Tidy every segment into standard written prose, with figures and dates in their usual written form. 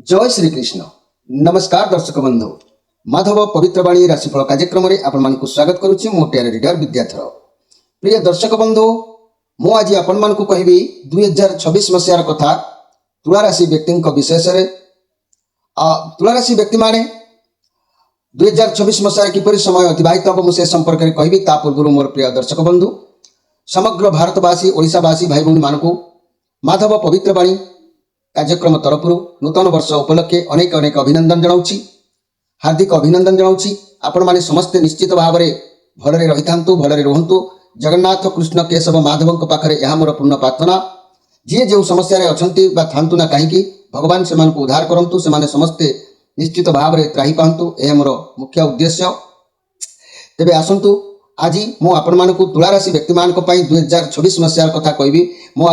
जय श्री कृष्ण। नमस्कार दर्शक बंधु, माधव पवित्रवाणी राशिफल कार्यक्रम में आपण स्वागत करुच्ची। मो टेर रीडर विद्याधर। प्रिय दर्शक बंधु, मु आज आपण कहबी 2026 मसीहार कथा तुला राशि व्यक्ति विशेष तुला राशि व्यक्ति माने 2026 मसीह किपरि समय अतिबाहित हम मुझे संपर्क में कहबी। ता पूर्व मोर प्रिय दर्शक बंधु, समग्र भारतवासी ओडिशावासी भाई भौणी मानक माधव पवित्रवाणी कार्यक्रम तरफ नूतन वर्ष उपलक्षे अनेक अनेक अभिनंदन जनाऊँगी, हार्दिक अभिनंदन जनाऊँगी। आपण माने समस्ते निश्चित भाव में भलरे रही था, भलरे रुहतु। जगन्नाथ कृष्ण केशव माधव पाखरे यह मोर पूर्ण प्रार्थना। जी जो समस्या अच्छी थांतु ना कहीं भगवान से उद्धार करंतु, से समस्ते निश्चित भाव में त्राही पातु, यह मोर मुख्य उद्देश्य। तेबे आसतु आज मुझे तुला राशि व्यक्ति मान 2026 मसीहार कथा कहबी। मु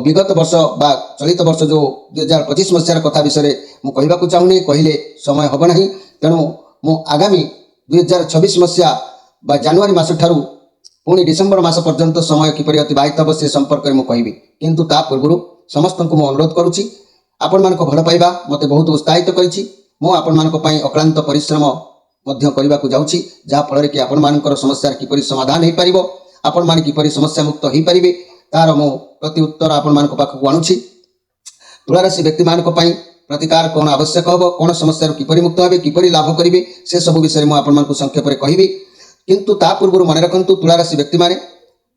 विगत वर्ष बा चलित वर्ष जो 2025 मसीहार कथा विषय मुझे कहवाक चाहूनी, कहले समय हम ना। तेणु मु आगामी 2026 मसीहा बा जनवरी मास ठारू पुणी डिसेम्बर मास पर्यंत समय किपरि अतिबाहित हम से संपर्क में कहबी। किंतु ता पूर्व समस्त को अनुरोध करुच्ची, आपण मान भल पाइबा मते बहुत उत्साहित करिछि। मु आपण मान अक्लांत परिश्रम मध्य करने को जाऊँगी, जहाँफल कि आपण मानकर समस्या किपरि समाधान हो पार, आपण मान किपरि समस्या मुक्त हो पारे तार मु प्रति उत्तर आपण मान पाखक आणुछि। तुला राशि व्यक्ति मान प्रतिकार कौन आवश्यक हम, कौन समस्या किपरि मुक्त हे, किपरि लाभ करेंगे, से सब विषय मुझे आपण संक्षेप में कहबी। किंतु ता पूर्व मन रखु, तुला राशि व्यक्ति माने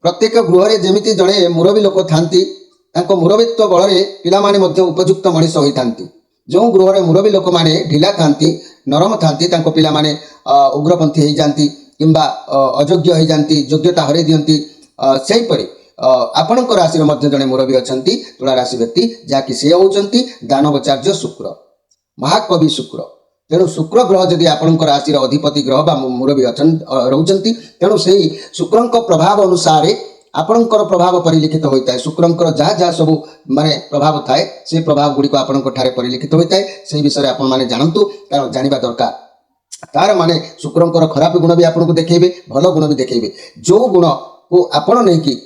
प्रत्येक गृह में जमी जड़े मुरबी लोक था, मुरबीत्व बल में पिलाने उपयुक्त मनीष होता। जो गृह में मुरबी लोक मैंने ढिला था, नरम था, पिलाने उग्रपंथी हो जाती कि अयोग्य हो जाती, योग्यता हर दिखती। सेहीपरि आपण राशि मध्य जड़े मुरबी अच्छा तुला राशि व्यक्ति, जहाँकि सी होती दानवचार्य शुक्र, महाकवि शुक्र। तेणु शुक्र ग्रह जदि आपण राशि अधिपति ग्रह बा मुरबी रोचंती, तेणु से शुक्र प्रभाव अनुसार आपणकर प्रभाव परिलिखित होता है। शुक्रंकर जहाँ जहाँ सब माने प्रभाव थाए, से प्रभाव गुड़िक आपण परिलिखित होता है। से विषय आपण माने जानतु, कारण जानिबा दरकार। तार माने शुक्रंकर खराब गुण भी आपको देखेबे, भल गुण भी देखेबे। जो गुण को आपण नहीं कि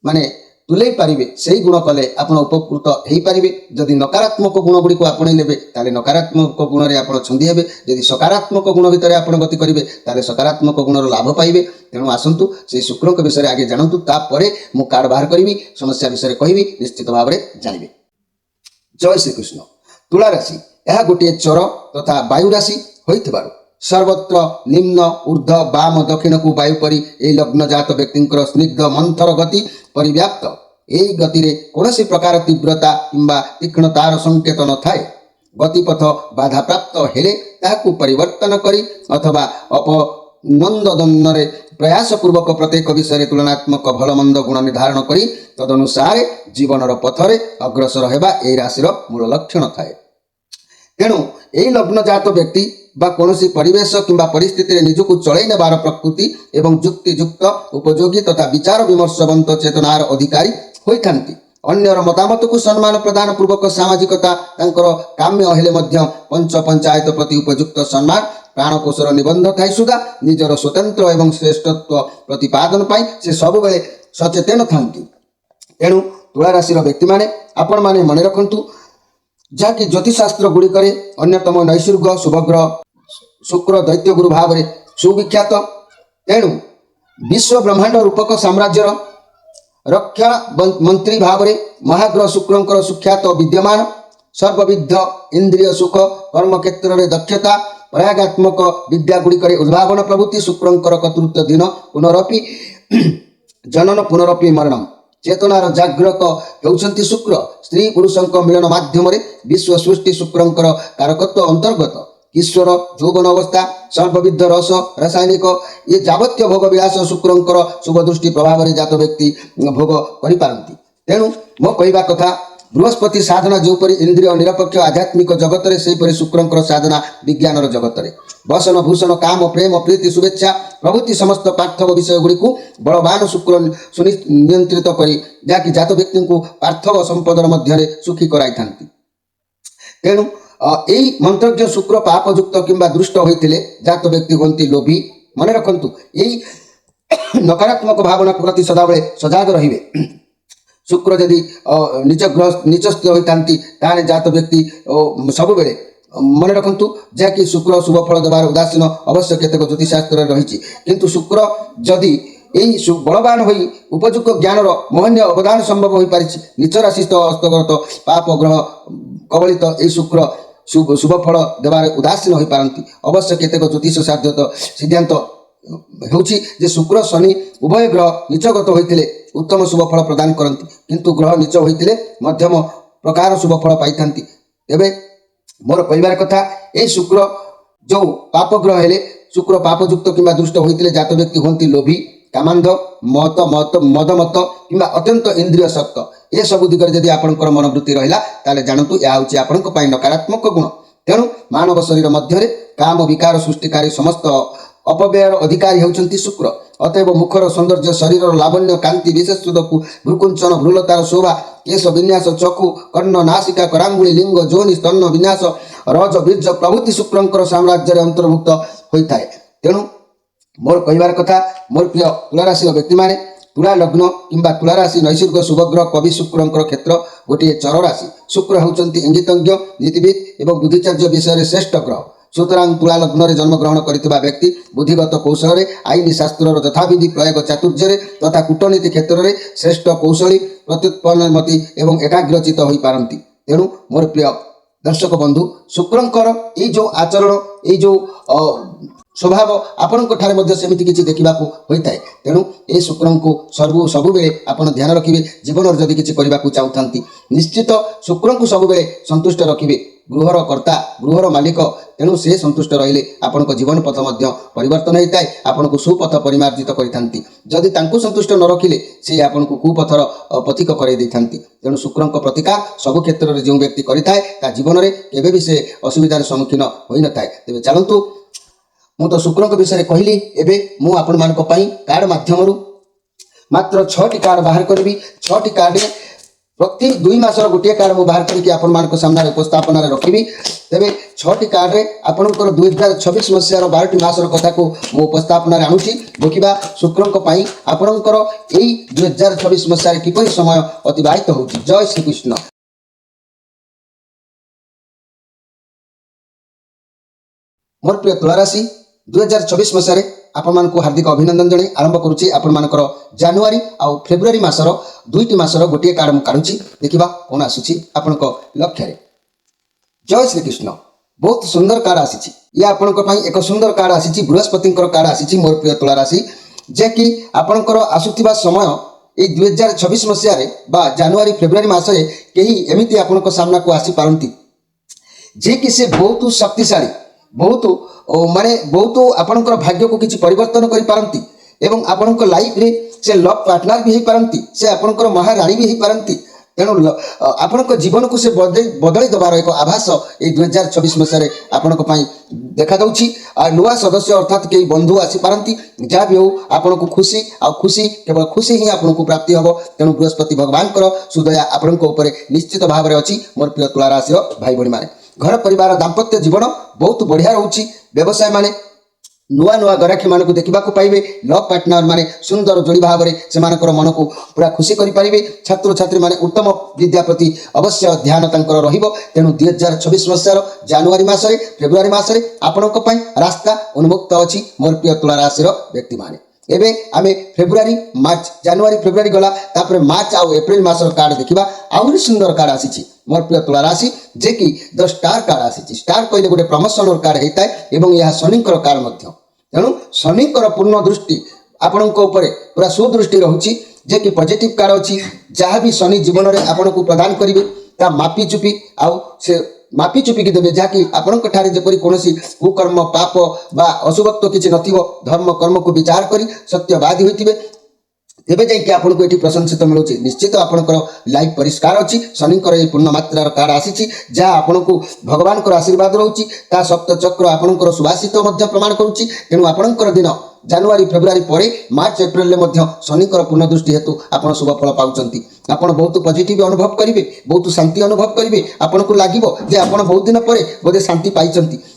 माने तुले पारिबे, से गुण कले आप उपकृत हो पारे। जदि नकारात्मक गुण गुड़ी आपणे लेबे ताले नकारात्मक गुण में आप छंदी हेबे, जदि सकारात्मक गुण भितर आप गति करेंगे ताले सकारात्मक गुणर लाभ पाइबे। तेणु आसतु से शुक्र विषय आगे जानतु, तापरे मु कार्ड बाहर करी समस्या विषय कहबी, निश्चित भाव में जानवे। जय श्री कृष्ण। तुला राशि यह गोटे चर तथा वायु राशि होइथिबारु सर्वत्र निम्न ऊर्ध्व बाम दक्षिण को वायु परी ए लग्न जात व्यक्ति स्निग्ध मंथर गति परिव्याप्त। यही गति रे कौनसी प्रकार तीव्रता किंबा तीक्ष्णतार संकेत न थाए। गतिपथ बाधा प्राप्त हेले ताकू परिवर्तन करी अथवा अपनंदन रे प्रयास पूर्वक प्रत्येक विषय तुलनात्मक भल मंद गुण निर्धारण करी तदनुसार जीवनर पथरे अग्रसर हेबा ए राशिर मूल लक्षण थाए। तेणु यही लग्न जात व्यक्ति बा कौनसी परिवेश किंबा परिस्थिति निजक चलई नेबार प्रकृति एवं युक्तियुक्त उपयोगी तथा विचार विमर्शवंत चेतनार अधिकारी होता। अन्यर मतामत को सम्मान प्रदान पूर्वक सामाजिकता काम्य हेले पंच पंचायत प्रति उपयुक्त सम्मान प्राणकोशर निबंध थाई सुधा निजर स्वतंत्र एवं श्रेष्ठत्व प्रतिपादन पाई से सब बेले सचेतन थांती। तेणु तुला राशि व्यक्ति माने आपण माने मन रखु, जहाँकि ज्योतिषशास्त्र गुड़िक अन्यतम नैसर्ग शुभग्रह शुक्र दैत्य गुरु भाव में सुविख्यात। तेणु विश्व ब्रह्मांड रूपक साम्राज्यर रक्षा मंत्री भाव में महाग्रह शुक्रंकर सुख्यात विद्यमान। सर्वविध इंद्रिय सुख कर्म क्षेत्र में दक्षता प्रयागात्मक विद्या गुड़िक उद्भावन प्रभृति शुक्रंकर कर्तृत्व दिन पुनरपि जनन पुनरपि मरणम चेतनार जागृत होउछंती शुक्र। स्त्री पुरुषंक मिलन माध्यम विश्व सृष्टि शुक्रंकर कारकत्व अंतर्गत ईश्वर यौवन अवस्था सर्वविध रस रासायनिक ये जावत्य भोग विलास शुक्रंकर शुभ दृष्टि प्रभाव में जात व्यक्ति भोग करिपारंती। तेणु मो कहवा कथा बृहस्पति साधना जोपरि इंद्रिय निरपेक्ष आध्यात्मिक जगत में सेहीपरि शुक्रंकर साधना विज्ञानर जगत में वसन भूषण काम प्रेम प्रीति शुभेच्छा प्रभृति समस्त पार्थव विषय गुड़ी बलवान शुक्र नियंत्रित करी जहाँकि जात व्यक्ति को पार्थव संपदर मध्य सुखी कराई थांती। तेणु यही मंत्रज्ञ शुक्र पापयुक्त किंबा दुष्ट होते जात व्यक्ति हमें लोभी। मन रखु, यही नकारात्मक भावना प्रति सदाबले सजाग रहिबे। शुक्र जदि निज ग्रह निचस्थ होता जात व्यक्ति सब मन रखु जहाँकि शुक्र शुभ फल देवार उदासीन अवश्य केतक ज्योतिषशास्त्र रही किंतु शुक्र जदि यही बलवान हो उपयुक्त ज्ञान महन्य अवदान संभव हो पारि नीच राशि हस्तगत पाप ग्रह कबलित यही शुक्र शुभ फल देवार उदासीन हो पारती अवश्य केतक ज्योतिष सिद्धांत होउछि जे शुक्र शनि उभय ग्रह नीचगत होइतिले उत्तम शुभ फल प्रदान करती किंतु ग्रह नीच होइतिले मध्यम प्रकार शुभ फल पाइथांती। एबे मोर परिवार कथा ए शुक्र जो पाप ग्रह हेले शुक्र पापयुक्त किंबा दुष्ट होइतिले जात व्यक्ति होंती लोभी कामांध मदमत किंबा अत्यंत इंद्रिय शक्त ए सब दिगरे जदि आपनकर मनोवृत्ति रहिला ताले जानतु या होउछि आपनक पई नकारात्मक गुण। तेणु मानव शरीर मध्य काम विकार सृष्टिकारी समस्त अपव्ययर अधिकारी होउछंती शुक्र। अतएव मुखर सौंदर्य शरीर लावण्य कांति विशेषको भ्रुकुंचन भ्रूलतार शोभा केश विन्यास चक्षु कर्ण नासिका करांगुली लिंग जोनि स्तन विन्यास रज बीज प्रभृति शुक्रंकर साम्राज्य अंतर्भुक्त होता है। तेणु मोर कहबार कथा मोर प्रिय तुला राशि व्यक्ति माने तुला लग्न किंबा तुला राशि नैसर्गिक शुभग्रह कवि शुक्रंकर क्षेत्र गोटे चर राशि शुक्र होउछंती इंगितज्ञ नीतिविद एवं बुद्धिचार्य विषय श्रेष्ठ ग्रह। सुतरां तुला लग्न जन्म ग्रहण करथिबा व्यक्ति बुद्धिगत कौशल आईन शास्त्र यथाविधि प्रयोग चातुर्य तथा कूटनीति क्षेत्र में श्रेष्ठ कौशली प्रत्युत्पन्नमति एवं एकाग्रचित हो पारती। तेणु मोर प्रिय दर्शक बंधु शुक्रंकर ये जो आचरण ये जो स्वभाव आपणक ठारे मध्य सेमिति किछि देखिबाकू होइताय। तेणु ए शुक्रं को सबु बेले आपण ध्यान रखिबे जीवन जदि किछि करिबाकू चाहुथांती निश्चित शुक्रं को सबु बेले संतुष्ट रखिबे गृहर कर्ता गृहर मालिक। तेणु से संतुष्ट रहिले आपणक जीवन पथ मध्य परिवर्तन होइताय आपणको सुपथ परिमार्जित करिथांती जदि तांको संतुष्ट न रखिले से आपणको कुपथर पथिक करई दैथांती। तेणु शुक्रं को प्रतिकार सब क्षेत्र में जो व्यक्ति करिथाय ता जीवन में केबे भी से असुविधार सम्मुखीन होई न थाय। तेबे चलंतु मु तो शुक्रं विषय कहली एबे मु आपण मानक पई कार्ड माध्यम मात्र 6टी कार्ड बाहर करी 6टी कार्ड प्रति 2 मासर गोटे कार्ड मु बाहर करके आपण मानक सामने उपस्थापन रखी। तेबे 6टी कार्ड रे आपनकर 2026 मसीहार 12टी मासर कथा को मु उपस्थापन आणुची देखिबा शुक्रं पई आपनकर एई 2026 मसीहार किपरि समय अतिबाहित होउची। जय श्री कृष्ण। मोर प्रिय तुला राशि 2024 मसीह आपण मानक हार्दिक अभिनंदन जणे आरंभ करुचे। आपण मानकर जनवरी आ फेब्रुआरी मासर 2टी मासर गोटे कार्ड मु काढुची देखिबा कोन आसुची आपनक लक्ष्य रे। जय श्री कृष्ण। बहुत सुंदर कार्ड आसीची या आपनक पई एक सुंदर कार्ड आसीची बृहस्पतिंकर कार्ड आसीची मोर प्रिय तुला राशि जे कि आपनकर आसुथिबा समय ए 2026 मसीह रे बा जनवरी फेब्रुआरी मासरे केही एमिति आपनक सामना को आसी पारंती जे कि से बहुत शक्तिशाली बहुत माने बहुत आपनकर भाग्य को किसी परिवर्तन करि पारंती एवं आपनकर लाइफ रे से लव पार्टनर भी हो पारंती से आपनकर महारानी भी हो पारंती। तेणु आपनकर जीवन को से बदली देवार एक आभास ए 2026 मसीह आपनक पई देखा दउची। आ नुआ सदस्य अर्थात कई बंधु आसी पारंती जा भी हो आपनको खुशी आ खुशी केवल खुशी ही आपनको प्राप्ति हबो। तेणु बृहस्पति भगवानकर सुदया आपनक ऊपर निश्चित भाव में अछि। मोर प्रिय तुला राशि भाई भणी माने घर परिवार दाम्पत्य जीवन बहुत बढ़िया रोची। व्यवसाय माने नुआ नुआ ग्राहकी मानक देखा पाइबे लव पार्टनर माने सुंदर जोड़ी भाव में से मन को पूरा खुशी करें। छात्र छात्री माने उत्तम विद्या प्रति अवश्य ध्यान तांकर रहिबो। तेणु 2026 मसीहार जनवरी मासरे फेब्रुआरी मासरे आपनक पई रास्ता उन्मुक्त अछि। मोर प्रिय तुला राशि व्यक्ति माने एबे आमे फेब्रुआरी मार्च जनवरी फेब्रुआरी गला तापर मार्च आ एप्रिल मासर कार्ड देखिबा आउरी सुंदर कार्ड आसीची। मोर प्रिय तुला राशि जे कि द स्टार कार्ड आसीची। स्टार कहले गोटे प्रमोशनर कार्ड हेताय एवं यह शनिकर कार्ड मध्य। तेणु शनिकर पूर्ण दृष्टि आपनक ऊपर पूरा सुदृष्टि रहुची जे कि पॉजिटिव कार्ड अछि। जहाँ भी शनि जीवन में आपनको प्रदान करिवे ता मापी चुपी आउ से मापी चुपिकी देवे जहाँकि आपणक ठारे जेपरि कोनोसी कुकर्म पाप बा अशुभत्व किछि नथिबो धर्म कर्म को विचार करी सत्यवादी होइतिबे तेबे जाइए आपको ये प्रशंसित मिलूँ। निश्चित आपंकर लाइफ परिष्कार अच्छी शनिकर ये पूर्ण मात्रार कार्ड आसी जहाँ आपन को भगवान आशीर्वाद रोचे ता सप्त चक्र आपंकर सुभाषित प्रमाण करुच्ची। तेणु आपंकर दिन जनवरी फेब्रुआरी पर मार्च एप्रिल शनिकर पूर्ण दृष्टि हेतु आप शुभ फल पाँच आपड़ बहुत पॉजिटिव अनुभव करेंगे बहुत शांति अनुभव करेंगे। आपन को लगे जे आप बहुत दिन पर बोधे शांति पाई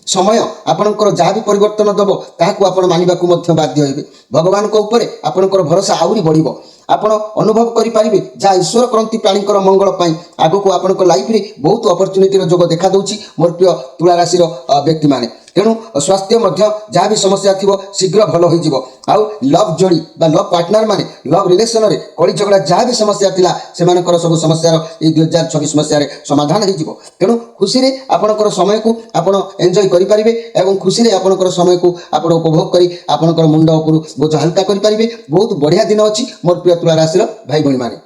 समय आपंकर जहाँ भी परिवर्तन दब ताकू आप मानवा बाध्य हे भगवान ऊपर आपंकर भरोसा आहरी बढ़ ଆପଣ ଅନୁଭବ କରିପାରିବେ ଯାହା ଈଶ୍ୱର କରନ୍ତି ପ୍ରାଣୀଙ୍କର ମଙ୍ଗଳ ପାଇଁ ଆଗକୁ ଆପଣଙ୍କ ଲାଇଫରେ ବହୁତ ଅପରଚ୍ୟୁନିଟିର ଯୋଗ ଦେଖାଦେଉଛି ମୋର ପ୍ରିୟ ତୁଳା ରାଶିର ବ୍ୟକ୍ତିମାନେ। ତେଣୁ ସ୍ୱାସ୍ଥ୍ୟ ମଧ୍ୟ ଯାହା ବି ସମସ୍ୟା ଥିବ ଶୀଘ୍ର ଭଲ ହୋଇଯିବ। ଆଉ ଲଭ୍ ଯୋଡ଼ି ବା ଲଭ୍ ପାର୍ଟନର ମାନେ ଲଭ୍ ରିଲେସନରେ କଳି ଝଗଡ଼ା ଯାହା ବି ସମସ୍ୟା ଥିଲା ସେମାନଙ୍କର ସବୁ ସମସ୍ୟାର ଏଇ 2024 ମସିହାରେ ସମାଧାନ ହୋଇଯିବ। ତେଣୁ ଖୁସିରେ ଆପଣଙ୍କର ସମୟକୁ ଆପଣ ଏନ୍ଜୟ କରିପାରିବେ ଏବଂ ଖୁସିରେ ଆପଣଙ୍କର ସମୟକୁ ଆପଣ ଉପଭୋଗ କରି ଆପଣଙ୍କର ମୁଣ୍ଡ ଉପରୁ ବୋଝ ହାଲକା କରିପାରିବେ। ବହୁତ ବଢ଼ିଆ ଦିନ ଅଛି ମୋର ପ୍ରିୟ ତୁଳା ରାଶିର ଭାଇ ଭଉଣୀମାନେ।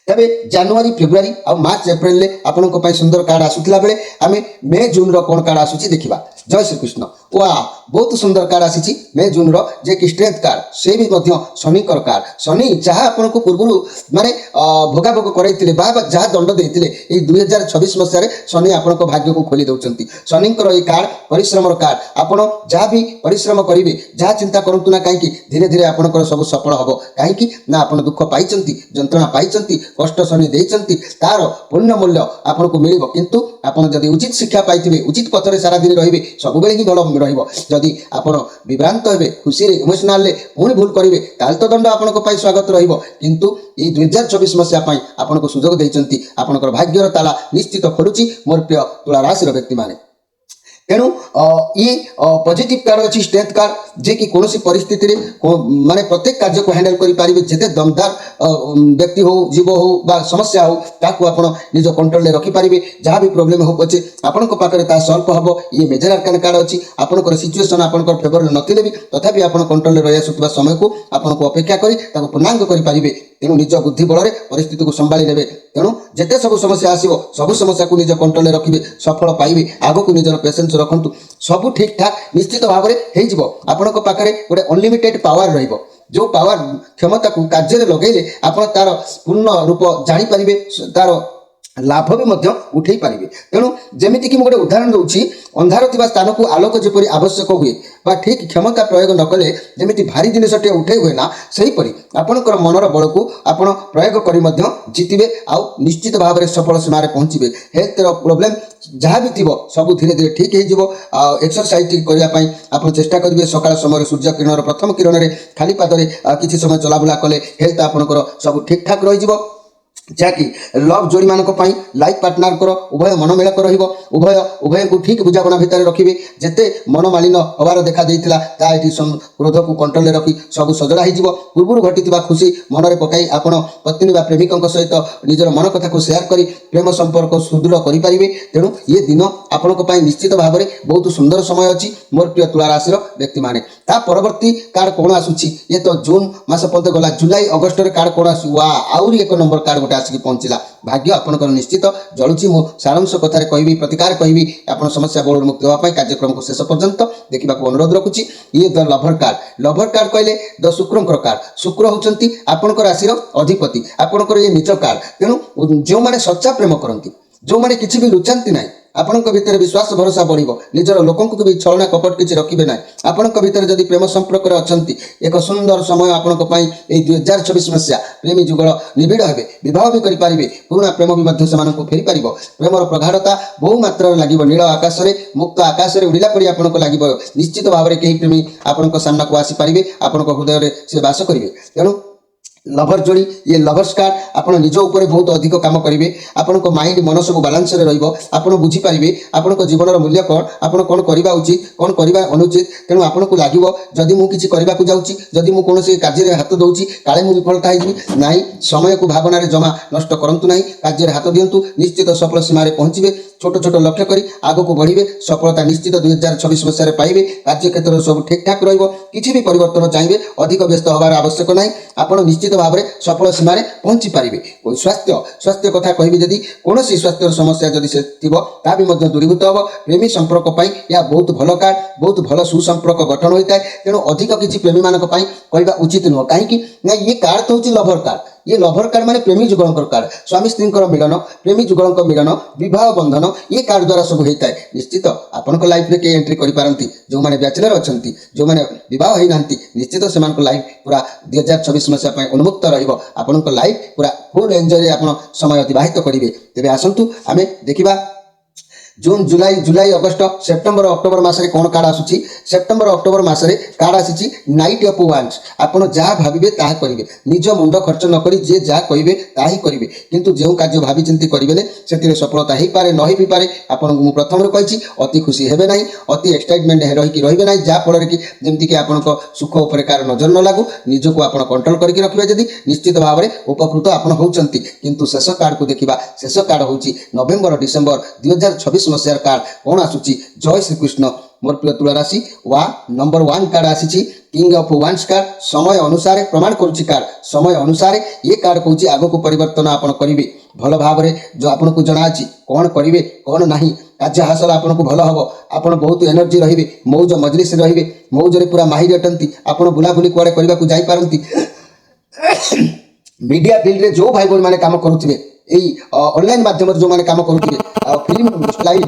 ତେବେ ଜାନୁଆରୀ ଫେବୃଆରୀ ଆଉ ମାର୍ଚ୍ଚ ଏପ୍ରିଲରେ ଆପଣଙ୍କ ପାଇଁ ସୁନ୍ଦର କାର୍ଡ ଆସୁଥିଲା ବେଳେ ଆମେ ମେ ଜୁନର କ'ଣ କାର୍ଡ ଆସୁଛି ଦେଖିବା। ଜୟ ଶ୍ରୀକୃଷ୍ଣ। ୱା ବହୁତ ସୁନ୍ଦର କାର୍ଡ ଆସିଛି ମେ ଜୁନର ଯେ କି ଷ୍ଟ୍ରେଂଥ କାର୍ଡ ସେ ବି ମଧ୍ୟ ଶନିଙ୍କର କାର୍ଡ। ଶନି ଯାହା ଆପଣଙ୍କୁ ପୂର୍ବରୁ ମାନେ ଭୋଗାଭୋଗ କରାଇଥିଲେ ବା ଯାହା ଦଣ୍ଡ ଦେଇଥିଲେ ଏଇ 2026 ମସିହାରେ ଶନି ଆପଣଙ୍କ ଭାଗ୍ୟକୁ ଖୋଲି ଦେଉଛନ୍ତି। ଶନିଙ୍କର ଏଇ କାର୍ଡ ପରିଶ୍ରମର କାର୍ଡ। ଆପଣ ଯାହା ବି ପରିଶ୍ରମ କରିବେ ଯାହା ଚିନ୍ତା କରନ୍ତୁ ନା କାହିଁକି ଧୀରେ ଧୀରେ ଆପଣଙ୍କର ସବୁ ସଫଳ ହେବ। କାହିଁକି ନା ଆପଣ ଦୁଃଖ ପାଇଛନ୍ତି, ଯନ୍ତ୍ରଣା ପାଇଛନ୍ତି, କଷ୍ଟ ଶନି ଦେଇଛନ୍ତି, ତାର ପୂର୍ଣ୍ଣ ମୂଲ୍ୟ ଆପଣଙ୍କୁ ମିଳିବ। କିନ୍ତୁ ଆପଣ ଯଦି ଉଚିତ ଶିକ୍ଷା ପାଇଥିବେ, ଉଚିତ ପଥରେ ସାରା ଦିନ ରହିବେ, ସବୁବେଳେ ହିଁ ଭଲ ରହିବ। ଯଦି ଆପଣ ବିଭ୍ରାନ୍ତ ହେବେ, ଖୁସିରେ ଇମୋସନାଲରେ ପୁଣି ଭୁଲ କରିବେ ତାହେଲେ ତ ଦଣ୍ଡ ଆପଣଙ୍କ ପାଇଁ ସ୍ୱାଗତ ରହିବ। କିନ୍ତୁ ଏଇ 2024 ମସିହା ପାଇଁ ଆପଣଙ୍କୁ ସୁଯୋଗ ଦେଇଛନ୍ତି। ଆପଣଙ୍କର ଭାଗ୍ୟର ତାଲା ନିଶ୍ଚିତ ଖୋଲୁଛି ମୋର ପ୍ରିୟ ତୁଳା ରାଶିର ବ୍ୟକ୍ତିମାନେ। ତେଣୁ ଇଏ ପଜିଟିଭ କାର୍ଡ ଅଛି ଷ୍ଟ୍ରେଂଥ କାର୍ଡ ଯେ କି କୌଣସି ପରିସ୍ଥିତିରେ ମାନେ ପ୍ରତ୍ୟେକ କାର୍ଯ୍ୟକୁ ହ୍ୟାଣ୍ଡେଲ କରିପାରିବେ। ଯେତେ ଦମଦାର ବ୍ୟକ୍ତି ହଉ, ଜୀବ ହଉ ବା ସମସ୍ୟା ହଉ ତାକୁ ଆପଣ ନିଜ କଣ୍ଟ୍ରୋଲରେ ରଖିପାରିବେ। ଯାହା ବି ପ୍ରୋବ୍ଲେମ ହଉ ପଛେ ଆପଣଙ୍କ ପାଖରେ ତାହା ସଲ୍ଭ ହେବ। ଇଏ ମେଜର ଆର୍କାନ କାର୍ଡ ଅଛି। ଆପଣଙ୍କର ସିଚୁଏସନ ଆପଣଙ୍କର ଫେଭରରେ ନଥିଲେ ବି ତଥାପି ଆପଣ କଣ୍ଟ୍ରୋଲରେ ରହି ଆସୁଥିବା ସମୟକୁ ଆପଣଙ୍କୁ ଅପେକ୍ଷା କରି ତାକୁ ପୂର୍ଣ୍ଣାଙ୍ଗ କରିପାରିବେ। ତେଣୁ ନିଜ ବୁଦ୍ଧି ବଳରେ ପରିସ୍ଥିତିକୁ ସମ୍ଭାଳି ନେବେ। ତେଣୁ ଯେତେ ସବୁ ସମସ୍ୟା ଆସିବ ସବୁ ସମସ୍ୟାକୁ ନିଜ କଣ୍ଟ୍ରୋଲରେ ରଖିବେ, ସଫଳ ପାଇବେ। ଆଗକୁ ନିଜର ପେସେନ୍ସ ରଖନ୍ତୁ, ସବୁ ଠିକ୍ ଠାକ୍ ନିଶ୍ଚିତ ଭାବରେ ହେଇଯିବ। ଆପଣଙ୍କ ପାଖରେ ଗୋଟେ ଅନଲିମିଟେଡ୍ ପାୱାର ରହିବ। ଯେଉଁ ପାୱାର କ୍ଷମତାକୁ କାର୍ଯ୍ୟରେ ଲଗେଇଲେ ଆପଣ ତାର ପୂର୍ଣ୍ଣ ରୂପ ଜାଣିପାରିବେ, ତାର ଲାଭ ବି ମଧ୍ୟ ଉଠେଇ ପାରିବେ। ତେଣୁ ଯେମିତିକି ମୁଁ ଗୋଟେ ଉଦାହରଣ ଦେଉଛି, ଅନ୍ଧାର ଥିବା ସ୍ଥାନକୁ ଆଲୋକ ଯେପରି ଆବଶ୍ୟକ ହୁଏ ବା ଠିକ୍ କ୍ଷମତା ପ୍ରୟୋଗ ନ କଲେ ଯେମିତି ଭାରି ଜିନିଷଟିଏ ଉଠେଇ ହୁଏ ନା, ସେହିପରି ଆପଣଙ୍କର ମନର ବଳକୁ ଆପଣ ପ୍ରୟୋଗ କରି ମଧ୍ୟ ଜିତିବେ ଆଉ ନିଶ୍ଚିତ ଭାବରେ ସଫଳ ସୀମାରେ ପହଞ୍ଚିବେ। ହେଲ୍ଥର ପ୍ରୋବ୍ଲେମ୍ ଯାହା ବି ଥିବ ସବୁ ଧୀରେ ଧୀରେ ଠିକ୍ ହେଇଯିବ। ଆଉ ଏକ୍ସରସାଇଜ କରିବା ପାଇଁ ଆପଣ ଚେଷ୍ଟା କରିବେ। ସକାଳ ସମୟରେ ସୂର୍ଯ୍ୟ କିରଣର ପ୍ରଥମ କିରଣରେ ଖାଲି ପାଦରେ କିଛି ସମୟ ଚଲାବୁଲା କଲେ ହେଲ୍ଥ ଆପଣଙ୍କର ସବୁ ଠିକ୍ ଠାକ୍ ରହିଯିବ। ଯାହାକି ଲଭ୍ ଯୋଡ଼ିମାନଙ୍କ ପାଇଁ ଲାଇଫ୍ ପାର୍ଟନରଙ୍କର ଉଭୟ ମନମିଳକ ରହିବ। ଉଭୟଙ୍କୁ ଠିକ୍ ବୁଝାମଣା ଭିତରେ ରଖିବେ। ଯେତେ ମନମାଳିନ ହେବାର ଦେଖା ଦେଇଥିଲା ତାହା ଏଠି କ୍ରୋଧକୁ କଣ୍ଟ୍ରୋଲରେ ରଖି ସବୁ ସଜଡ଼ା ହେଇଯିବ। ପୂର୍ବରୁ ଘଟିଥିବା ଖୁସି ମନରେ ପକାଇ ଆପଣ ପତ୍ନୀ ବା ପ୍ରେମିକଙ୍କ ସହିତ ନିଜର ମନ କଥାକୁ ସେୟାର କରି ପ୍ରେମ ସମ୍ପର୍କ ସୁଦୃଢ଼ କରିପାରିବେ। ତେଣୁ ଏ ଦିନ ଆପଣଙ୍କ ପାଇଁ ନିଶ୍ଚିତ ଭାବରେ ବହୁତ ସୁନ୍ଦର ସମୟ ଅଛି ମୋର ପ୍ରିୟ ତୁଳା ରାଶିର ବ୍ୟକ୍ତିମାନେ। ତା ପରବର୍ତ୍ତୀ କାର୍ଡ କ'ଣ ଆସୁଛି? ଇଏ ତ ଜୁନ୍ ମାସ ପର୍ଯ୍ୟନ୍ତ ଗଲା। ଜୁଲାଇ ଅଗଷ୍ଟରେ କାର୍ଡ କ'ଣ ଆସୁଛି? ୱା ଆହୁରି ଏକ ନମ୍ବର କାର୍ଡ ଗୋଟେ ଆସିକି ପହଞ୍ଚିଲା। ଭାଗ୍ୟ ଆପଣଙ୍କର ନିଶ୍ଚିତ ଜଳୁଛି। ମୁଁ ସାରାଂଶ କଥାରେ କହିବି, ପ୍ରତିକାର କହିବି, ଆପଣ ସମସ୍ୟା ବଳରୁ ମୁକ୍ତି ହେବା ପାଇଁ କାର୍ଯ୍ୟକ୍ରମକୁ ଶେଷ ପର୍ଯ୍ୟନ୍ତ ଦେଖିବାକୁ ଅନୁରୋଧ ରଖୁଛି। ଇଏ ଦ ଲଭର କାର୍ଡ। ଲଭର କାର୍ଡ କହିଲେ ଦ ଶୁକ୍ରଙ୍କର କାର୍ଡ। ଶୁକ୍ର ହେଉଛନ୍ତି ଆପଣଙ୍କ ରାଶିର ଅଧିପତି, ଆପଣଙ୍କର ଇଏ ନିଜ କାର୍ଡ। ତେଣୁ ଯେଉଁମାନେ ସଚ୍ଚା ପ୍ରେମ କରନ୍ତି, ଯେଉଁମାନେ କିଛି ବି ଲୁଚାନ୍ତି ନାହିଁ, ଆପଣଙ୍କ ଭିତରେ ବିଶ୍ୱାସ ଭରସା ବଢ଼ିବ। ନିଜର ଲୋକଙ୍କୁ ବି ଛଳନା କପଟ କିଛି ରଖିବେ ନାହିଁ। ଆପଣଙ୍କ ଭିତରେ ଯଦି ପ୍ରେମ ସମ୍ପର୍କରେ ଅଛନ୍ତି, ଏକ ସୁନ୍ଦର ସମୟ ଆପଣଙ୍କ ପାଇଁ ଏଇ 2024 ମସିହା। ପ୍ରେମୀ ଯୁଗଳ ନିବିଡ଼ ହେବେ, ବିବାହ ବି କରିପାରିବେ। ପୁରୁଣା ପ୍ରେମ ବି ମଧ୍ୟ ସେମାନଙ୍କୁ ଫେରିପାରିବ। ପ୍ରେମର ପ୍ରଗାଢ଼ତା ବହୁ ମାତ୍ରାରେ ଲାଗିବ। ନୀଳ ଆକାଶରେ ମୁକ୍ତ ଆକାଶରେ ଉଡ଼ିଲା ପରି ଆପଣଙ୍କୁ ଲାଗିବ। ନିଶ୍ଚିତ ଭାବରେ କେହି ପ୍ରେମୀ ଆପଣଙ୍କ ସାମ୍ନାକୁ ଆସିପାରିବେ, ଆପଣଙ୍କ ହୃଦୟରେ ସେ ବାସ କରିବେ। ତେଣୁ ଲଭର ଯୋଡ଼ି, ଇଏ ଲଭର୍ସ କାର୍ଡ। ଆପଣ ନିଜ ଉପରେ ବହୁତ ଅଧିକ କାମ କରିବେ। ଆପଣଙ୍କ ମାଇଣ୍ଡ ମନ ସବୁ ବାଲାନ୍ସରେ ରହିବ। ଆପଣ ବୁଝିପାରିବେ ଆପଣଙ୍କ ଜୀବନର ମୂଲ୍ୟ କ'ଣ, ଆପଣ କ'ଣ କରିବା ଉଚିତ, କ'ଣ କରିବା ଅନୁଚିତ। ତେଣୁ ଆପଣଙ୍କୁ ଲାଗିବ ଯଦି ମୁଁ କିଛି କରିବାକୁ ଯାଉଛି, ଯଦି ମୁଁ କୌଣସି କାର୍ଯ୍ୟରେ ହାତ ଦେଉଛି କାଳେ ମୁଁ ବିଫଳତା ହେଇଯିବି। ନାହିଁ, ସମୟକୁ ଭାବନାରେ ଜମା ନଷ୍ଟ କରନ୍ତୁ ନାହିଁ। କାର୍ଯ୍ୟରେ ହାତ ଦିଅନ୍ତୁ, ନିଶ୍ଚିତ ସଫଳ ସୀମାରେ ପହଞ୍ଚିବେ। ଛୋଟ ଛୋଟ ଲକ୍ଷ୍ୟ କରି ଆଗକୁ ବଢ଼ିବେ। ସଫଳତା ନିଶ୍ଚିତ 2024 ମସିହାରେ ପାଇବେ। କାର୍ଯ୍ୟକ୍ଷେତ୍ରରେ ସବୁ ଠିକ୍ ଠାକ୍ ରହିବ। କିଛି ବି ପରିବର୍ତ୍ତନ ଚାହିଁବେ, ଅଧିକ ବ୍ୟସ୍ତ ହେବାର ଆବଶ୍ୟକ ନାହିଁ। ଆପଣ ନିଶ୍ଚିତ ଭାବରେ ସଫଳ ସୀମାରେ ପହଞ୍ଚି ପାରିବେ। ସ୍ୱାସ୍ଥ୍ୟ କଥା କହିବି, ଯଦି କୌଣସି ସ୍ୱାସ୍ଥ୍ୟର ସମସ୍ୟା ଯଦି ସେ ଥିବ ତାହା ବି ମଧ୍ୟ ଦୂରୀଭୂତ ହେବ। ପ୍ରେମୀ ସମ୍ପର୍କ ପାଇଁ ଏହା ବହୁତ ଭଲ କାର୍ଡ। ବହୁତ ଭଲ ସୁସମ୍ପର୍କ ଗଠନ ହୋଇଥାଏ। ତେଣୁ ଅଧିକ କିଛି ପ୍ରେମୀମାନଙ୍କ ପାଇଁ କହିବା ଉଚିତ ନୁହଁ। କାହିଁକି ନା ଇଏ କାର୍ଡ ତ ହେଉଛି ଲଭର କାର୍ଡ। ये लभर कार्ड माने प्रेमी जुगलंकर कार्ड, स्वामी स्त्री मिलन, प्रेमी जुगलंक मिलन, विवाह बंधन ये कार्ड द्वारा सब होता है। निश्चित आपण लाइफ में किए एंट्री करें जो मैंने बैचलर अच्छा जो मैंने बहुत होना निश्चित से लाइफ पूरा 2024 मसीहा उन्मुक्त रहा लाइफ पूरा फुल एंजॉय आप समय अतिबाहित करेंगे। तेज आसतु आम देखा जून जुलाई अगस्ट सेप्टेम्बर अक्टोबर मासरे कौन कार्ड आसुची सेप्टेम्बर अक्टोबर मासरे कार्ड आसी नाइट ऑफ वांस आपण जहाँ भाविबे ताहा करिवे निज मुंड खर्च न करी जे जहाँ कहिबे ताही करिवे किंतु जो कार्य भावी चिंती करिवे ने सेतिरे सफलता हेई पारे न हेई पारे आपण मु प्रथम कहिछि अति खुशी हेबे नाही अति एक्साइटमेंट रही कि रहिबे नाही जा फल कि जेमति कि आपण सुख उपर कार नजर न लागू निजको आपण कंट्रोल करके रखिबे जदी निश्चित भाव में उपकृत आपण होउचंती किंतु शेष कार्ड को देखिबा शेष कार्ड होउची नवेम्बर डिसेम्बर 2026 मसियार कार्ड कौन आसुची जय श्री कृष्ण मोर प्रिय तुला राशि वा नंबर 1 कार्ड आसी किंग ऑफ वांस कार्ड समय अनुसार प्रमाण करुची कार्ड समय अनुसार ये कार्ड कहूँ आग को परिवर्तन आपण करेंगे भल भाव में जो आपन को जना अछि कौन करेंगे कौन नहीं कार्य हासिल आपन को भल हम आपन बहुत एनर्जी रहिबे मौज मजलिस रहिबे मौज रे पूरा माहिर अटंती आपन बुलाबुली कुआडे करबा को जाई पारंती मीडिया फील्ड रे जो भाई बोल माने काम करूथिबे एई ऑनलाइन माध्यम रे जो माने काम करूथिबे फिल्म स्टाइल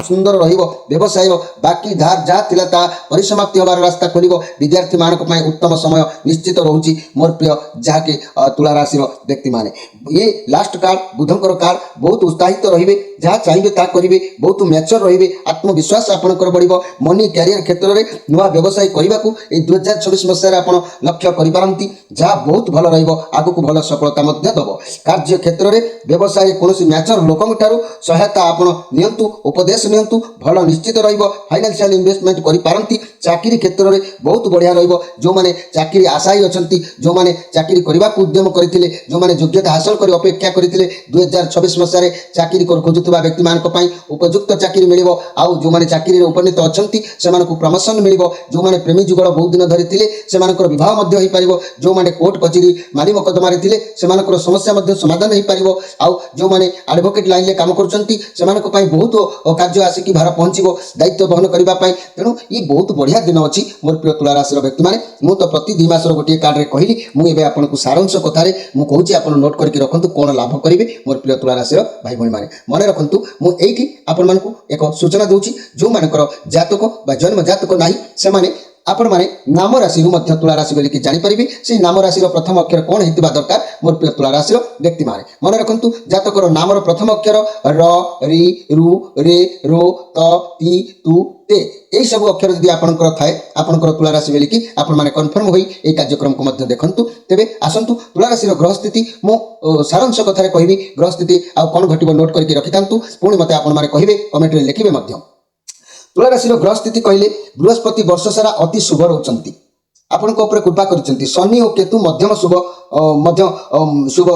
सुंदर रहिबो व्यवसाय बाकी धार जहाँ थिला ता परिसमाप्ति होबार रास्ता खोलिबो विद्यार्थी मानक पय उत्तम समय निश्चित रहउची मोर प्रिय जाके तुला राशि व्यक्ति माने ये लास्ट कार्ड बुधंकर कार्ड बहुत उत्साहित रहिबे जहाँ चाहिए ता करिवे बहुत मैच्योर रहिबे आत्मविश्वास आपनकर बढ़िबो मनी कैरियर क्षेत्र रे नुआ व्यवसाय करबा को ए 2026 मसिया रे आपण लक्ष्य करि पारंती जहाँ बहुत भल रहिबो आगु को भल सफलता मध्य दबो कार्य क्षेत्र रे व्यवसाय कोनोसी मैच्योर लोकम ठारू सहायता आपण नियंतु उपदेश नियंतु भल निश्चित रहिबो फाइनेंशियल इन्वेस्टमेंट करि पारंती चाकरी क्षेत्र रे बहुत बढ़िया रहिबो जो माने चाकरी आशायी अछंती जो माने चाकरी करबा को उद्यम करथिले जो माने योग्यता हासिल करि अपेक्षा करथिले 2026 मसिया रे चाकरी खोजुतबा व्यक्ति मानक पय उपयुक्त चाकरी मिलिबो आउ जो माने चाकरी रे उपनीत अछंती सेमानकु प्रमोशन मिलिबो जो माने प्रेमी जुगल बहुत दिन धरि थिले सेमानकर विवाह मध्य होई परिबो जो माने कोर्ट कचेरी माली मकदमा रे थिले सेमानकर समस्या मध्य समाधान होई परिबो आउ जो माने एडवोकेट लाइन ले काम करचंती सेमानक पय बहुत कार्य आसी कि भार पहुंचबो दायित्व वहन करबा पय तेनु ई बहुत बढ़िया दिन अछि मोर प्रिय तुला राशि रो व्यक्ति माने मु तो प्रति 2 मास रो गोटे कार्ड रे कहिली मु एबे आपनकु सारांश कथा रे मु कहूची आपन नोट करके रखंतु कोन लाभ करिवे मोर प्रिय तुला राशि रो भाई भणी माने मने रखंतु मु एठी आपन मानकु एक सूचना दउची जो मानकर जातक बा जन्म जातक नाही से माने आपण माने नाम राशि रु मध्य तुला राशि बोली कि जानि परिबे से नाम राशि रो प्रथम अक्षर कोन हेतिबा दरकार मोर प्रिय तुला राशि रो व्यक्ति माने मने रखंतु जातक रो नाम रो प्रथम अक्षर र रि रु रे रो त ति तु ते एई सब अक्षर यदि आपनकर थाए आपनकर तुला राशि बोली कि आपण माने कन्फर्म होई ए कार्यक्रम को मध्य देखंतु तेबे आसंतु तुला राशि रो ग्रह स्थिति मो सारांश कथा रे कहबी ग्रह स्थिति आ कोन घटिबो नोट करके रखितांतु पुणी मते आपण माने कहिबे कमेंट रे लिखिबे मध्य तुला राशि ग्रह स्थिति कहले बृहस्पति वर्ष सारा अति शुभ रहउचंती आपण को ऊपर कृपा करचंती शनि और केतु मध्यम शुभ शुभ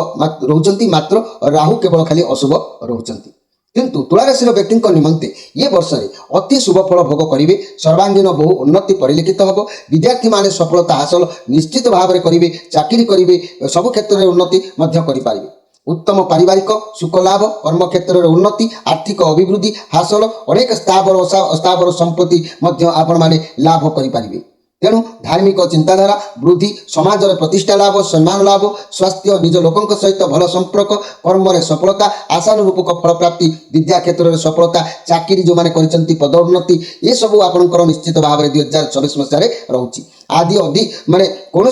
रहउचंती मात्र राहु केवल खाली अशुभ रहउचंती किंतु तुला राशि व्यक्ति निमंते ये वर्ष में अति शुभ फल भोग करेंगे सर्वांगीन बहु उन्नति परिलक्षित हम विद्यार्थी माने सफलता हासिल निश्चित भाव में करेंगे चाकरी करेंगे सब क्षेत्र में उन्नति करें उत्तम पारिवारिक सुख लाभ कर्म क्षेत्र में उन्नति आर्थिक अभिवृद्धि हासिल अनेक स्थावर संपत्ति आपण माने लाभ करें तेणु धार्मिक चिंताधारा वृद्धि समाज प्रतिष्ठा लाभ सम्मान लाभ स्वास्थ्य निज लोकों सहित भल संपर्क कर्म सफलता आशानुरूपक फल प्राप्ति विद्या क्षेत्र में सफलता चाकरी जो मैंने पदोन्नति ये सब आपंकर निश्चित भाव में 2024 मसीह रोचे आदि अदि माने कौन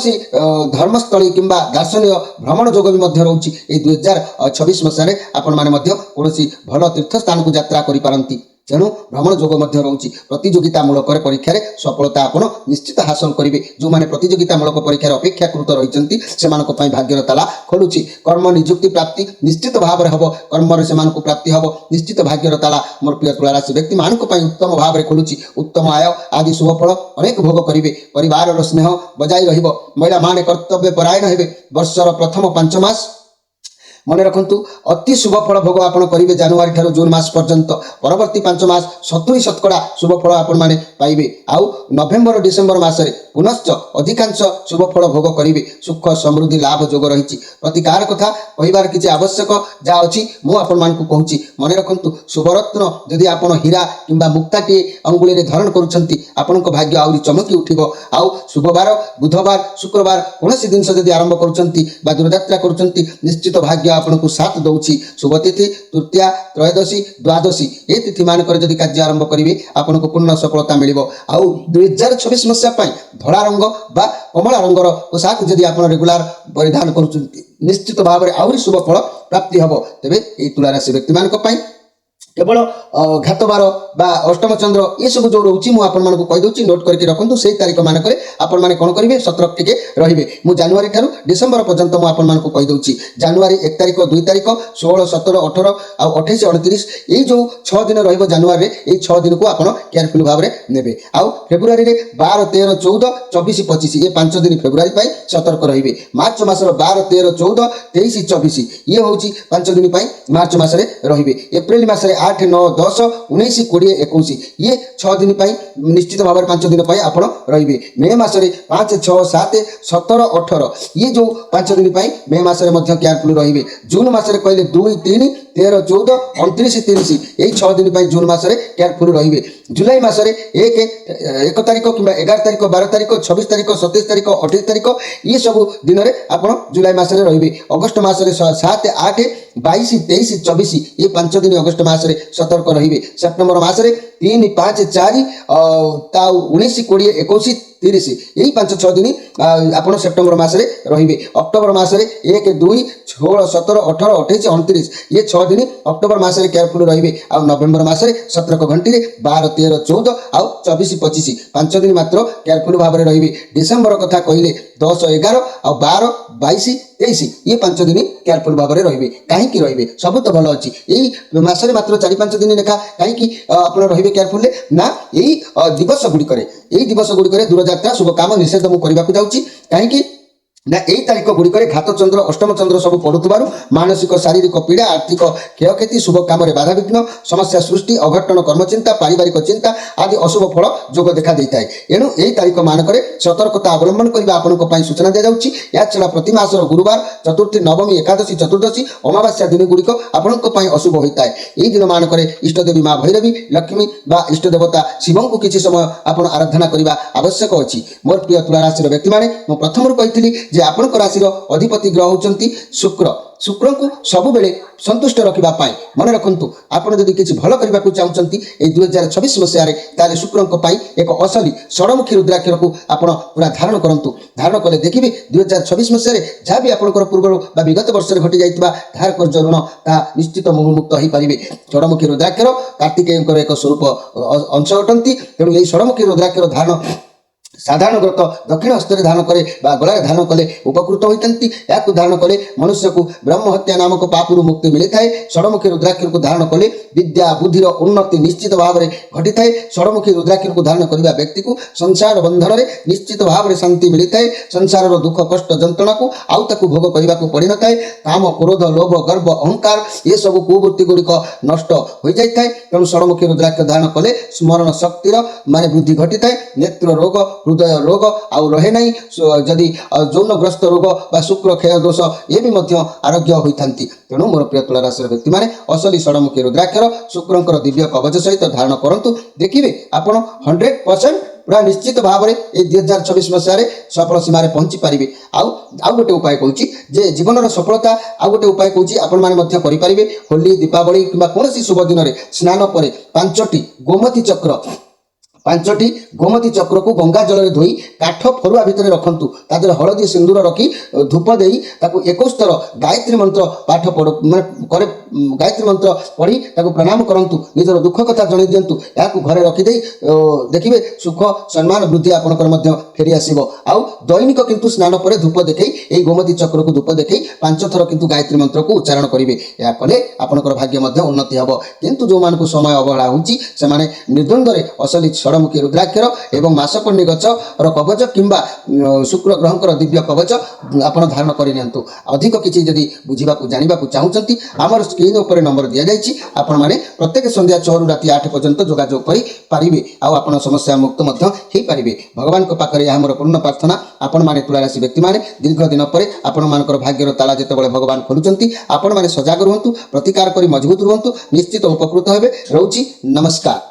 धर्मस्थली कि दार्शनिक भ्रमण जोग भी रोचे 2026 मसीह आपण मैंने कौन भल तीर्थ स्थान को यात्रा करि तेणु भ्रमण जोग रोचे प्रतियोगितामूलक परीक्षा सफलता आपड़ निश्चित हासिल करेंगे जो मैंने प्रतियोगितामूलक परीक्षा अपेक्षाकृत रही से भाग्यर ताला खोलुची कर्म निजुक्ति प्राप्ति निश्चित भाव में हम कर्म से प्राप्ति हम निश्चित भाग्यर ताला मोर प्रिय तुला राशि व्यक्ति मानक उत्तम भाव में खोलुची उत्तम आय आदि शुभफल अनेक भोग करेंगे परिवार स्नेह बजाई महिला माने कर्तव्य परायण हे वर्षर प्रथम 5 मास मन रखु अति शुभ फल भोग आपड़ करेंगे जनवरी ठार जून मास पर्यंत परवर्ती 5 मास 70% शुभ फल आपण मैंने पाइबे आउ नवेम्बर डिसेम्बर मासरे पुनश्च अधिकांश शुभ फल भोग करेंगे सुख समृद्धि लाभ जोग रही प्रतिकार कथा कहबार किसी आवश्यक जहाँ अच्छी मुझे कहूँ मन रखु शुभरत्न जदि आप हीरा कि मुक्ताटे अंगुली में धारण करुँच भाग्य आहरी चमकी उठिब आउ शुभवार बुधवार शुक्रवार कौन जिनस जदि आरंभ करुँच दूरयात्रा करुँच निश्चित भाग्य ଆପଣଙ୍କୁ ସାଥ ଦେଉଛି। ଶୁଭ ତିଥି ତୃତୀୟା, ତ୍ରୟୋଦଶୀ, ଦ୍ୱାଦଶୀ ଏ ତିଥି ମାନଙ୍କରେ ଯଦି କାର୍ଯ୍ୟ ଆରମ୍ଭ କରିବେ ଆପଣଙ୍କୁ ପୂର୍ଣ୍ଣ ସଫଳତା ମିଳିବ। ଆଉ 2026 ମସିହା ପାଇଁ ଧଳା ରଙ୍ଗ ବା କମଳା ରଙ୍ଗର ପୋଷାକ ଯଦି ଆପଣ ରେଗୁଲାର ପରିଧାନ କରୁଛନ୍ତି ନିଶ୍ଚିତ ଭାବରେ ଆହୁରି ଶୁଭ ଫଳ ପ୍ରାପ୍ତି ହେବ। ତେବେ ଏହି ତୁଳା ରାଶି ବ୍ୟକ୍ତିମାନଙ୍କ ପାଇଁ କେବଳ ଘାତବାର ବା ଅଷ୍ଟମ ଚନ୍ଦ୍ର ଏସବୁ ଯେଉଁ ରହୁଛି ମୁଁ ଆପଣମାନଙ୍କୁ କହିଦେଉଛି, ନୋଟ୍ କରିକି ରଖନ୍ତୁ। ସେଇ ତାରିଖ ମାନଙ୍କରେ ଆପଣମାନେ କ'ଣ କରିବେ, ସତର୍କ ଟିକେ ରହିବେ। ମୁଁ ଜାନୁଆରୀ ଠାରୁ ଡିସେମ୍ବର ପର୍ଯ୍ୟନ୍ତ ମୁଁ ଆପଣମାନଙ୍କୁ କହିଦେଉଛି। ଜାନୁଆରୀ 1 ତାରିଖ, 2 ତାରିଖ, 16, 17, 18 ଆଉ 28, 29 ଏଇ ଯେଉଁ 6 ଦିନ ରହିବ ଜାନୁଆରୀରେ, ଏଇ 6 ଦିନକୁ ଆପଣ କେୟାରଫୁଲ ଭାବରେ ନେବେ। ଆଉ ଫେବୃଆରୀରେ 12, 13, 14, 24, 25 ଏ 5 ଦିନ ଫେବୃଆରୀ ପାଇଁ ସତର୍କ ରହିବେ। ମାର୍ଚ୍ଚ ମାସର 12, 13, 14, 23, 24 ଇଏ ହେଉଛି 5 ଦିନ ପାଇଁ ମାର୍ଚ୍ଚ ମାସରେ ରହିବେ। ଏପ୍ରିଲ ମାସରେ 8, 9, 10, 19, 20, 21 ଇଏ 6 ଦିନ ପାଇଁ ନିଶ୍ଚିତ ଭାବରେ 5 ଦିନ ପାଇଁ ଆପଣ ରହିବେ। ମେ ମାସରେ 5, 6, 7, 17, 18 ଇଏ ଯେଉଁ 5 ଦିନ ପାଇଁ ମେ ମାସରେ ମଧ୍ୟ କେୟାରଫୁଲ ରହିବେ। ଜୁନ ମାସରେ କହିଲେ 2, 3, 13, 14, 29, 30 ଏଇ 6 ଦିନ ପାଇଁ ଜୁନ ମାସରେ କେୟାରଫୁଲ ରହିବେ। ଜୁଲାଇ ମାସରେ 1 ତାରିଖ କିମ୍ବା 11 ତାରିଖ, 12 ତାରିଖ, 26 ତାରିଖ, 27 ତାରିଖ, 28 ତାରିଖ ଇଏ ସବୁ ଦିନରେ ଆପଣ ଜୁଲାଇ ମାସରେ ରହିବେ। ଅଗଷ୍ଟ ମାସରେ 7, 8, 22, 23, 24 ଏ 5 ଦିନ ଅଗଷ୍ଟ ମାସରେ ସତର୍କ ରହିବେ। ସେପ୍ଟେମ୍ବର ମାସରେ 3, 5, 4 19, 20, 21, 30 ଏଇ 5-6 ଦିନ ଆପଣ ସେପ୍ଟେମ୍ବର ମାସରେ ରହିବେ। ଅକ୍ଟୋବର ମାସରେ 1, 2, 16, 17, 18, 28, 29 ଇଏ 6 ଦିନ ଅକ୍ଟୋବର ମାସରେ କେୟାରଫୁଲ ରହିବେ। ଆଉ ନଭେମ୍ବର ମାସରେ ସତର୍କ ଘଣ୍ଟିରେ 12, 13, 14 ଆଉ 24, 25 5 ଦିନ ମାତ୍ର କେୟାରଫୁଲ ଭାବରେ ରହିବେ। ଡିସେମ୍ବର କଥା କହିଲେ 10, 11 ଆଉ 12, 22, 23 ଇଏ 5 ଦିନ କେୟାରଫୁଲ ଭାବରେ ରହିବେ। କାହିଁକି ରହିବେ? ସବୁ ତ ଭଲ ଅଛି, ଏଇ ମାସରେ ମାତ୍ର 4-5 ଦିନ ଲେଖା କାହିଁକି ଆପଣ ରହିବେ କେୟାରଫୁଲରେ ନା ଏଇ ଦିବସ ଗୁଡ଼ିକରେ ଦୂରଯାତ୍ରା ଶୁଭ କାମ ନିଷେଧ ମୁଁ କରିବାକୁ ଯାଉଛି। କାହିଁକି ନା ଏଇ ତାରିଖ ଗୁଡ଼ିକରେ ଘାତ ଚନ୍ଦ୍ର, ଅଷ୍ଟମ ଚନ୍ଦ୍ର ସବୁ ପଡ଼ୁଥିବାରୁ ମାନସିକ ଶାରୀରିକ ପୀଡ଼ା, ଆର୍ଥିକ କ୍ଷୟକ୍ଷତି, ଶୁଭ କାମରେ ବାଧାବିଘ୍ନ, ସମସ୍ୟା ସୃଷ୍ଟି, ଅଘଟଣ, କର୍ମଚିନ୍ତା, ପାରିବାରିକ ଚିନ୍ତା ଆଦି ଅଶୁଭ ଫଳ ଯୋଗ ଦେଖା ଦେଇଥାଏ। ଏଣୁ ଏହି ତାରିଖ ମାନଙ୍କରେ ସତର୍କତା ଅବଲମ୍ବନ କରିବା ଆପଣଙ୍କ ପାଇଁ ସୂଚନା ଦିଆଯାଉଛି। ଏହାଛଡ଼ା ପ୍ରତି ମାସର ଗୁରୁବାର, ଚତୁର୍ଥୀ, ନବମୀ, ଏକାଦଶୀ, ଚତୁର୍ଦ୍ଦଶୀ, ଅମାବାସ୍ୟା ଦିନ ଗୁଡ଼ିକ ଆପଣଙ୍କ ପାଇଁ ଅଶୁଭ ହୋଇଥାଏ। ଏହି ଦିନ ମାନଙ୍କରେ ଇଷ୍ଟଦେବୀ ମା ଭୈରବୀ, ଲକ୍ଷ୍ମୀ ବା ଇଷ୍ଟ ଦେବତା ଶିବଙ୍କୁ କିଛି ସମୟ ଆପଣ ଆରାଧନା କରିବା ଆବଶ୍ୟକ ଅଛି। ମୋର ପ୍ରିୟ ତୁଳା ରାଶିର ବ୍ୟକ୍ତିମାନେ, ମୁଁ ପ୍ରଥମରୁ କହିଥିଲି ଯେ ଆପଣଙ୍କ ରାଶିର ଅଧିପତି ଗ୍ରହ ହେଉଛନ୍ତି ଶୁକ୍ର। ଶୁକ୍ରଙ୍କୁ ସବୁବେଳେ ସନ୍ତୁଷ୍ଟ ରଖିବା ପାଇଁ ମନେ ରଖନ୍ତୁ, ଆପଣ ଯଦି କିଛି ଭଲ କରିବାକୁ ଚାହୁଁଛନ୍ତି ଏହି 2026 ମସିହାରେ ତାହେଲେ ଶୁକ୍ରଙ୍କ ପାଇଁ ଏକ ଅସଲି ଷଡ଼ମୁଖୀ ରୁଦ୍ରାକ୍ଷରକୁ ଆପଣ ପୁରା ଧାରଣ କରନ୍ତୁ। ଧାରଣ କଲେ ଦେଖିବେ 2026 ମସିହାରେ ଯାହା ବି ଆପଣଙ୍କର ପୂର୍ବରୁ ବା ବିଗତ ବର୍ଷରେ ଘଟି ଯାଇଥିବା ଧାର କର୍ଜ ଋଣ ତାହା ନିଶ୍ଚିତ ମୁକ୍ତ ହୋଇପାରିବେ। ଷଡ଼ମୁଖୀ ରୁଦ୍ରାକ୍ଷର କାର୍ତ୍ତିକେୟଙ୍କର ଏକ ସ୍ୱରୂପ ଅଂଶ ଅଟନ୍ତି। ତେଣୁ ଏହି ଷଡ଼ମୁଖୀ ରୁଦ୍ରାକ୍ଷର ଧାରଣ ସାଧାରଣତଃ ଦକ୍ଷିଣ ହସ୍ତରେ ଧାରଣ କରେ ବା ଗଳାରେ ଧାରଣ କଲେ ଉପକୃତ ହୋଇଥାନ୍ତି। ଏହାକୁ ଧାରଣ କଲେ ମନୁଷ୍ୟକୁ ବ୍ରହ୍ମହତ୍ୟା ନାମକ ପାପରୁ ମୁକ୍ତି ମିଳିଥାଏ। ଷଡ଼ମୁଖୀ ରୁଦ୍ରାକ୍ଷରକୁ ଧାରଣ କଲେ ବିଦ୍ୟା ବୁଦ୍ଧିର ଉନ୍ନତି ନିଶ୍ଚିତ ଭାବରେ ଘଟିଥାଏ। ଷଡ଼ମୁଖୀ ରୁଦ୍ରାକ୍ଷରକୁ ଧାରଣ କରିବା ବ୍ୟକ୍ତିକୁ ସଂସାର ବନ୍ଧନରେ ନିଶ୍ଚିତ ଭାବରେ ଶାନ୍ତି ମିଳିଥାଏ। ସଂସାରର ଦୁଃଖ କଷ୍ଟ ଯନ୍ତ୍ରଣାକୁ ଆଉ ତାକୁ ଭୋଗ କରିବାକୁ ପଡ଼ିନଥାଏ। କାମ, କ୍ରୋଧ, ଲୋଭ, ଗର୍ବ, ଅହଙ୍କାର ଏସବୁ କୁବୃତ୍ତି ଗୁଡ଼ିକ ନଷ୍ଟ ହୋଇଯାଇଥାଏ। ତେଣୁ ଷଡ଼ମୁଖୀ ରୁଦ୍ରାକ୍ଷ ଧାରଣ କଲେ ସ୍ମରଣ ଶକ୍ତିର ବୃଦ୍ଧି ଘଟିଥାଏ। ନେତ୍ର ରୋଗ, ହୃଦୟ ରୋଗ ଆଉ ରହେ ନାହିଁ। ଯଦି ଯୌନଗ୍ରସ୍ତ ରୋଗ ବା ଶୁକ୍ର କ୍ଷୟ ଦୋଷ ଏ ବି ମଧ୍ୟ ଆରୋଗ୍ୟ ହୋଇଥାନ୍ତି। ତେଣୁ ମୋର ପ୍ରିୟ ତୁଳା ରାଶିର ବ୍ୟକ୍ତିମାନେ ଅସଲି ଷଡ଼ମୁଖୀ ରୁଦ୍ରାକ୍ଷର ଶୁକ୍ରଙ୍କର ଦିବ୍ୟ କବଚ ସହିତ ଧାରଣ କରନ୍ତୁ। ଦେଖିବେ ଆପଣ 100% ପୁରା ନିଶ୍ଚିତ ଭାବରେ ଏହି 2026 ମସିହାରେ ସଫଳ ସୀମାରେ ପହଞ୍ଚି ପାରିବେ। ଆଉ ଗୋଟେ ଉପାୟ କହୁଛି ଯେ ଜୀବନର ସଫଳତା ଆଉ ଗୋଟେ ଉପାୟ କହୁଛି ଆପଣମାନେ ମଧ୍ୟ କରିପାରିବେ। ହୋଲି, ଦୀପାବଳି କିମ୍ବା କୌଣସି ଶୁଭ ଦିନରେ ସ୍ନାନ ପରେ 5ଟି ଗୋମତୀ ଚକ୍ରକୁ ଗଙ୍ଗା ଜଳରେ ଧୋଇ କାଠ ଫରୁଆ ଭିତରେ ରଖନ୍ତୁ। ତା ଦେହରେ ହଳଦୀ ସିନ୍ଦୁର ରଖି ଧୂପ ଦେଇ ତାକୁ 21 ଥର ଗାୟତ୍ରୀ ମନ୍ତ୍ର ପାଠ ଗାୟତ୍ରୀ ମନ୍ତ୍ର ପଢ଼ି ତାକୁ ପ୍ରଣାମ କରନ୍ତୁ। ନିଜର ଦୁଃଖ କଥା ଜଣାଇ ଦିଅନ୍ତୁ। ଏହାକୁ ଘରେ ରଖିଦେଇ ଦେଖିବେ ସୁଖ ସମ୍ମାନ ବୃଦ୍ଧି ଆପଣଙ୍କର ମଧ୍ୟ ଫେରି ଆସିବ। ଆଉ ଦୈନିକ କିନ୍ତୁ ସ୍ନାନ ପରେ ଧୂପ ଦେଖାଇ ଏହି ଗୋମତୀ ଚକ୍ରକୁ ଧୂପ ଦେଖାଇ 5 ଥର କିନ୍ତୁ ଗାୟତ୍ରୀ ମନ୍ତ୍ରକୁ ଉଚ୍ଚାରଣ କରିବେ। ଏହା କଲେ ଆପଣଙ୍କର ଭାଗ୍ୟ ମଧ୍ୟ ଉନ୍ନତି ହେବ। କିନ୍ତୁ ଯେଉଁମାନଙ୍କୁ ସମୟ ଅବହେଳା ହେଉଛି ସେମାନେ ନିର୍ଦ୍ୱନ୍ଦ୍ୱରେ ଅସଲି ଷଡ଼ମୁଖୀ ରୁଦ୍ରାକ୍ଷର ଏବଂ ମାସପର୍ଣ୍ଣି ଗଛର କବଚ କିମ୍ବା ଶୁକ୍ର ଗ୍ରହଙ୍କର ଦିବ୍ୟ କବଚ ଆପଣ ଧାରଣ କରିନିଅନ୍ତୁ। ଅଧିକ କିଛି ଯଦି ବୁଝିବାକୁ ଜାଣିବାକୁ ଚାହୁଁଛନ୍ତି ଆମର ସ୍କ୍ରିନ୍ ଉପରେ ନମ୍ବର ଦିଆଯାଇଛି। ଆପଣମାନେ ପ୍ରତ୍ୟେକ ସନ୍ଧ୍ୟା 6ରୁ ରାତି 8 ପର୍ଯ୍ୟନ୍ତ ଯୋଗାଯୋଗ କରିପାରିବେ। ଆଉ ଆପଣ ସମସ୍ୟା ମୁକ୍ତ ମଧ୍ୟ ହୋଇପାରିବେ। ଭଗବାନଙ୍କ ପାଖରେ ଏହା ମୋର ପୂର୍ଣ୍ଣ ପ୍ରାର୍ଥନା। ଆପଣମାନେ ତୁଳାରାଶି ବ୍ୟକ୍ତିମାନେ ଦୀର୍ଘ ଦିନ ପରେ ଆପଣମାନଙ୍କର ଭାଗ୍ୟର ତାଲା ଯେତେବେଳେ ଭଗବାନ ଖୋଲୁଛନ୍ତି ଆପଣମାନେ ସଜାଗ ରୁହନ୍ତୁ, ପ୍ରତିକାର କରି ମଜବୁତ ରୁହନ୍ତୁ, ନିଶ୍ଚିତ ଉପକୃତ ହେବେ। ରହୁଛି, ନମସ୍କାର।